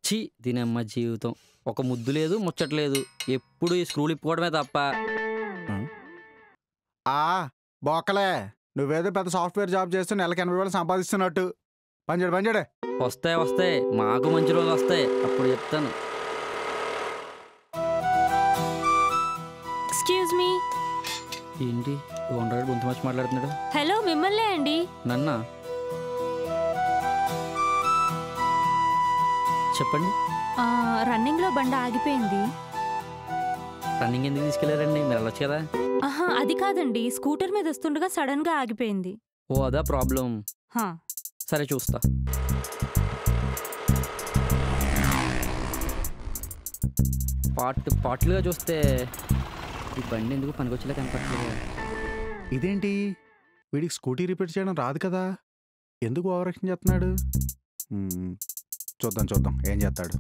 ఛీ! దీనమ్మ జీవితం. ఒక ముద్దు లేదు, ముచ్చట లేదు. ఎప్పుడు ఈ స్క్రూలు ఇప్పుకోవడమే తప్ప. హ్మ్. ఆ! బోకలే. నువ్వేదో పెద్ద సాఫ్ట్‌వేర్ జాబ్ చేస్తూ నెలకి 80,000 సంపాదిస్తున్నట్టు. పని చేడు, పని చేడు. వస్తాయి, వస్తాయి. మాకు మంచి రోజులొస్తాయి. అప్పుడు చెప్తాను. Excuse me. ఏంటి ఈ ఓనర్ గొంతు మార్చి మాట్లాడుతున్నాడు? హలో మిమ్మల్నే అండి. నన్నా? చెప్పండి. రన్నింగ్‌లో బండి ఆగిపోయింది. రన్నింగ్ ఎందుకు తీసుకెళ్లారండి? మీరు వెళ్ళొచ్చు కదా. ఆహా! అది కాదండి. స్కూటర్ మీద వస్తుండగా సడన్‌గా ఆగిపోయింది. ఓ అదా ప్రాబ్లం. హా! సరే చూస్తా. పార్ట్లుగా చూస్తే ఈ బండి ఎందుకు పనికొచ్చేలా కనపడట్లేదు. ఇదేంటి? వీడికి స్కూటీ రిపేర్ చేయడం రాదు కదా! ఎందుకు ఓవర్ యాక్షన్ చేస్తున్నాడు? చూద్దాం, చూద్దాం ఏం చేస్తాడు.